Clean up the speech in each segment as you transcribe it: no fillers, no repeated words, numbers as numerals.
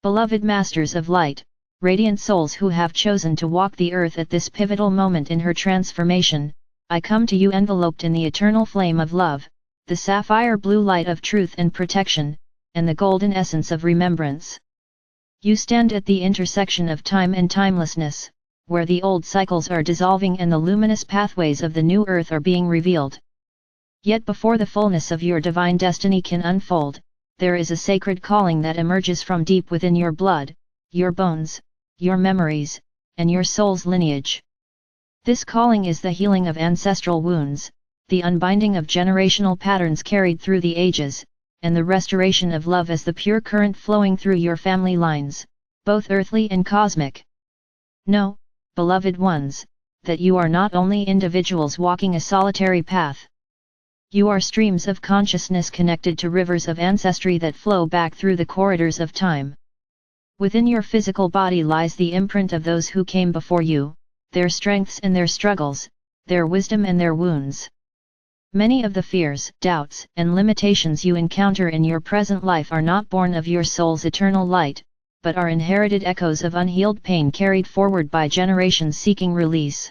Beloved Masters of Light, radiant souls who have chosen to walk the earth at this pivotal moment in her transformation, I come to you enveloped in the eternal flame of love, the sapphire blue light of truth and protection, and the golden essence of remembrance. You stand at the intersection of time and timelessness, where the old cycles are dissolving and the luminous pathways of the new earth are being revealed. Yet before the fullness of your divine destiny can unfold, there is a sacred calling that emerges from deep within your blood, your bones, your memories, and your soul's lineage. This calling is the healing of ancestral wounds, the unbinding of generational patterns carried through the ages, and the restoration of love as the pure current flowing through your family lines, both earthly and cosmic. Know, beloved ones, that you are not only individuals walking a solitary path. You are streams of consciousness connected to rivers of ancestry that flow back through the corridors of time. Within your physical body lies the imprint of those who came before you, their strengths and their struggles, their wisdom and their wounds. Many of the fears, doubts, and limitations you encounter in your present life are not born of your soul's eternal light, but are inherited echoes of unhealed pain carried forward by generations seeking release.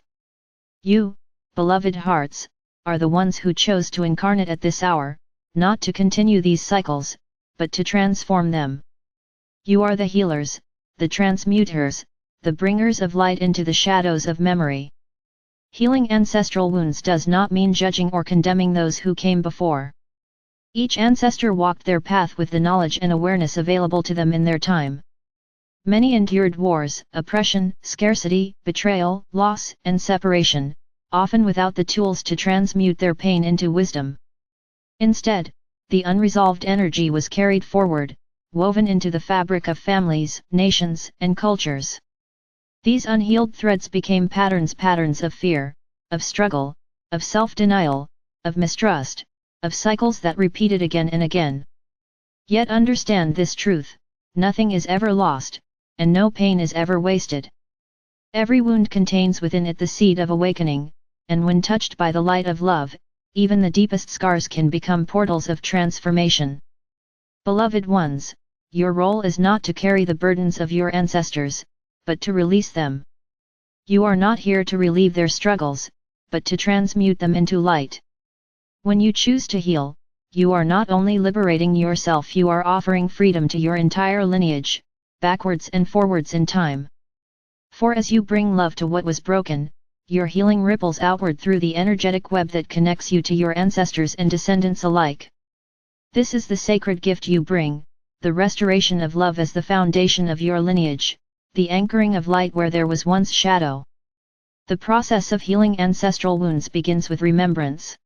You, beloved hearts, are the ones who chose to incarnate at this hour, not to continue these cycles, but to transform them. You are the healers, the transmuters, the bringers of light into the shadows of memory. Healing ancestral wounds does not mean judging or condemning those who came before. Each ancestor walked their path with the knowledge and awareness available to them in their time. Many endured wars, oppression, scarcity, betrayal, loss, and separation, often without the tools to transmute their pain into wisdom. Instead, the unresolved energy was carried forward, woven into the fabric of families, nations, and cultures. These unhealed threads became patterns of fear, of struggle, of self-denial, of mistrust, of cycles that repeated again and again. Yet understand this truth: nothing is ever lost, and no pain is ever wasted. Every wound contains within it the seed of awakening, and when touched by the light of love, even the deepest scars can become portals of transformation. Beloved ones, your role is not to carry the burdens of your ancestors, but to release them. You are not here to relieve their struggles, but to transmute them into light. When you choose to heal, you are not only liberating yourself, you are offering freedom to your entire lineage, backwards and forwards in time. For as you bring love to what was broken, your healing ripples outward through the energetic web that connects you to your ancestors and descendants alike. This is the sacred gift you bring, the restoration of love as the foundation of your lineage, the anchoring of light where there was once shadow. The process of healing ancestral wounds begins with remembrance.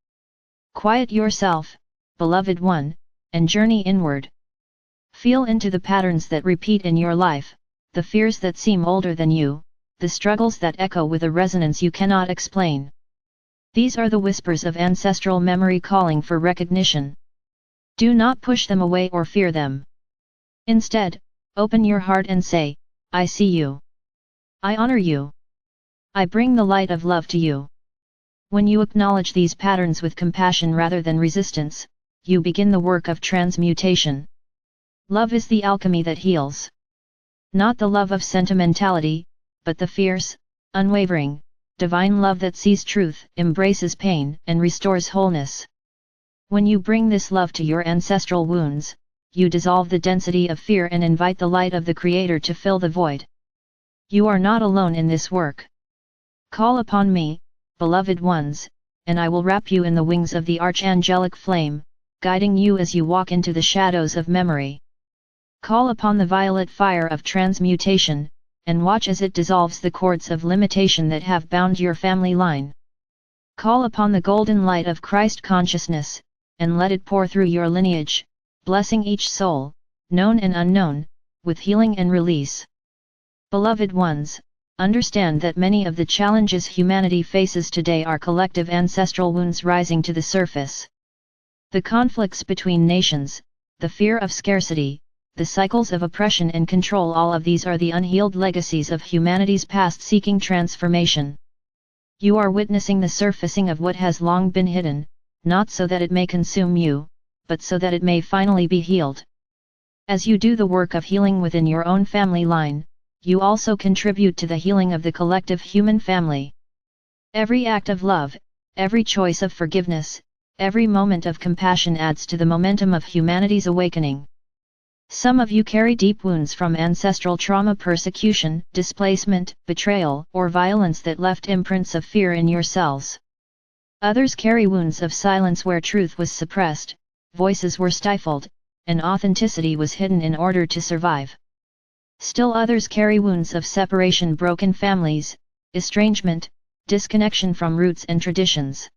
Quiet yourself, beloved one, and journey inward. Feel into the patterns that repeat in your life, the fears that seem older than you, the struggles that echo with a resonance you cannot explain. These are the whispers of ancestral memory calling for recognition. Do not push them away or fear them. Instead, open your heart and say, I see you. I honor you. I bring the light of love to you. When you acknowledge these patterns with compassion rather than resistance, you begin the work of transmutation. Love is the alchemy that heals. Not the love of sentimentality, but the fierce, unwavering, divine love that sees truth, embraces pain, and restores wholeness. When you bring this love to your ancestral wounds, you dissolve the density of fear and invite the light of the Creator to fill the void. You are not alone in this work. Call upon me, beloved ones, and I will wrap you in the wings of the archangelic flame, guiding you as you walk into the shadows of memory. Call upon the violet fire of transmutation, and watch as it dissolves the cords of limitation that have bound your family line. Call upon the golden light of Christ consciousness, and let it pour through your lineage, blessing each soul, known and unknown, with healing and release. Beloved ones, understand that many of the challenges humanity faces today are collective ancestral wounds rising to the surface. The conflicts between nations, the fear of scarcity, the cycles of oppression and control, all of these are the unhealed legacies of humanity's past seeking transformation. You are witnessing the surfacing of what has long been hidden, not so that it may consume you, but so that it may finally be healed. As you do the work of healing within your own family line, you also contribute to the healing of the collective human family. Every act of love, every choice of forgiveness, every moment of compassion adds to the momentum of humanity's awakening. Some of you carry deep wounds from ancestral trauma, persecution, displacement, betrayal, or violence that left imprints of fear in your cells. Others carry wounds of silence where truth was suppressed, voices were stifled, and authenticity was hidden in order to survive. Still others carry wounds of separation, broken families, estrangement, disconnection from roots and traditions.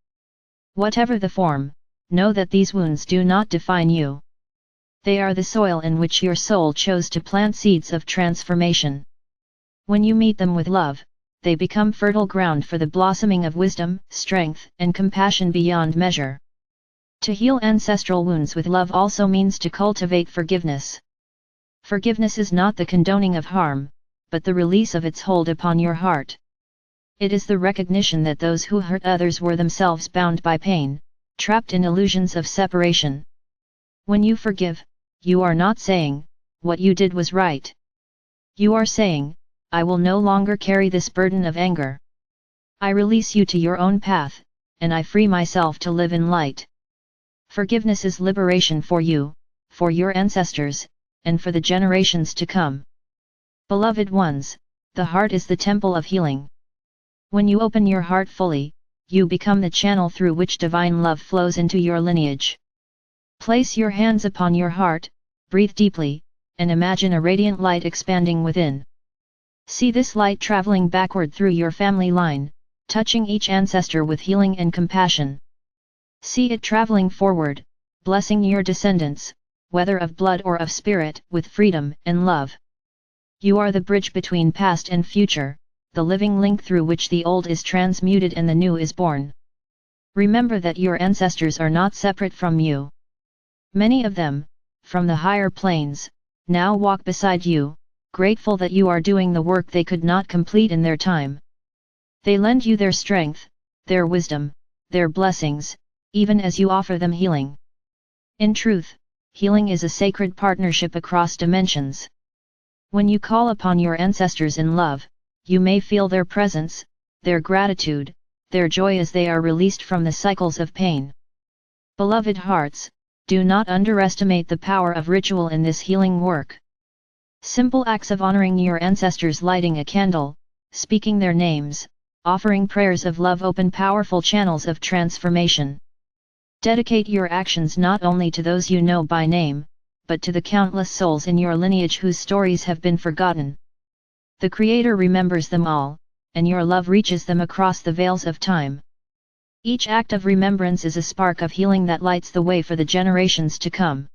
Whatever the form, know that these wounds do not define you. They are the soil in which your soul chose to plant seeds of transformation. When you meet them with love, they become fertile ground for the blossoming of wisdom, strength, and compassion beyond measure. To heal ancestral wounds with love also means to cultivate forgiveness. Forgiveness is not the condoning of harm, but the release of its hold upon your heart. It is the recognition that those who hurt others were themselves bound by pain, trapped in illusions of separation. When you forgive, you are not saying, "What you did was right." You are saying, "I will no longer carry this burden of anger. I release you to your own path, and I free myself to live in light." Forgiveness is liberation for you, for your ancestors, and for the generations to come. Beloved ones, the heart is the temple of healing. When you open your heart fully, you become the channel through which divine love flows into your lineage. Place your hands upon your heart, breathe deeply, and imagine a radiant light expanding within. See this light traveling backward through your family line, touching each ancestor with healing and compassion. See it traveling forward, blessing your descendants, whether of blood or of spirit, with freedom and love. You are the bridge between past and future, the living link through which the old is transmuted and the new is born. Remember that your ancestors are not separate from you. Many of them, from the higher planes, now walk beside you, grateful that you are doing the work they could not complete in their time. They lend you their strength, their wisdom, their blessings, even as you offer them healing. In truth, healing is a sacred partnership across dimensions. When you call upon your ancestors in love, you may feel their presence, their gratitude, their joy as they are released from the cycles of pain. Beloved hearts, do not underestimate the power of ritual in this healing work. Simple acts of honoring your ancestors, lighting a candle, speaking their names, offering prayers of love open powerful channels of transformation. Dedicate your actions not only to those you know by name, but to the countless souls in your lineage whose stories have been forgotten. The Creator remembers them all, and your love reaches them across the veils of time. Each act of remembrance is a spark of healing that lights the way for the generations to come.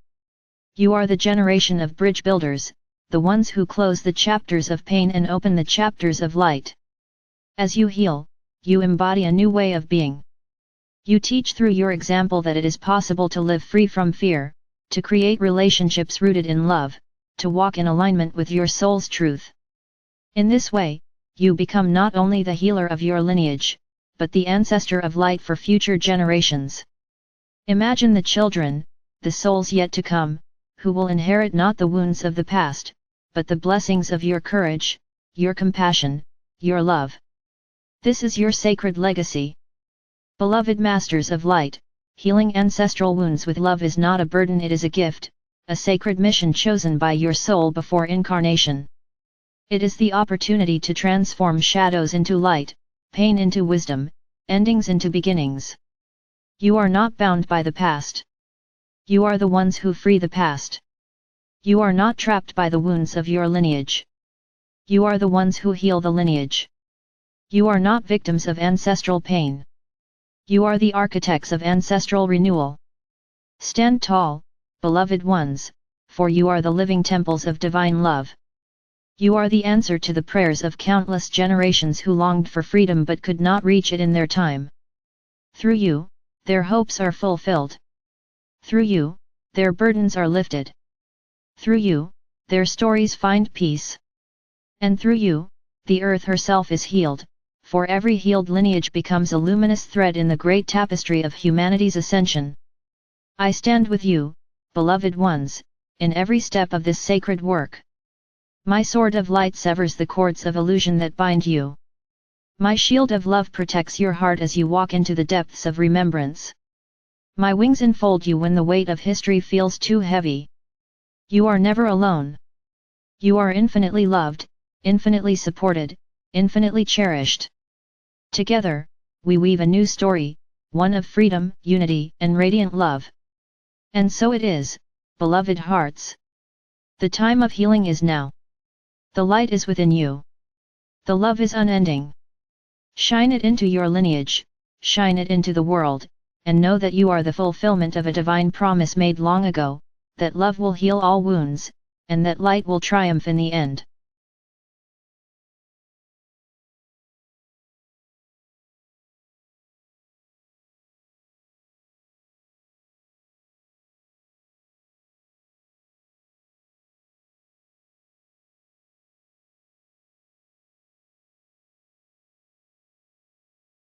You are the generation of bridge builders, the ones who close the chapters of pain and open the chapters of light. As you heal, you embody a new way of being. You teach through your example that it is possible to live free from fear, to create relationships rooted in love, to walk in alignment with your soul's truth. In this way, you become not only the healer of your lineage, but the ancestor of light for future generations. Imagine the children, the souls yet to come, who will inherit not the wounds of the past, but the blessings of your courage, your compassion, your love. This is your sacred legacy. Beloved Masters of Light, healing ancestral wounds with love is not a burden, it is a gift, a sacred mission chosen by your soul before incarnation. It is the opportunity to transform shadows into light, pain into wisdom, endings into beginnings. You are not bound by the past. You are the ones who free the past. You are not trapped by the wounds of your lineage. You are the ones who heal the lineage. You are not victims of ancestral pain. You are the architects of ancestral renewal. Stand tall, beloved ones, for you are the living temples of divine love. You are the answer to the prayers of countless generations who longed for freedom but could not reach it in their time. Through you, their hopes are fulfilled. Through you, their burdens are lifted. Through you, their stories find peace. And through you, the earth herself is healed, for every healed lineage becomes a luminous thread in the great tapestry of humanity's ascension. I stand with you, beloved ones, in every step of this sacred work. My sword of light severs the cords of illusion that bind you. My shield of love protects your heart as you walk into the depths of remembrance. My wings enfold you when the weight of history feels too heavy. You are never alone. You are infinitely loved, infinitely supported, infinitely cherished. Together, we weave a new story, one of freedom, unity, and radiant love. And so it is, beloved hearts. The time of healing is now. The light is within you. The love is unending. Shine it into your lineage, shine it into the world, and know that you are the fulfillment of a divine promise made long ago, that love will heal all wounds, and that light will triumph in the end.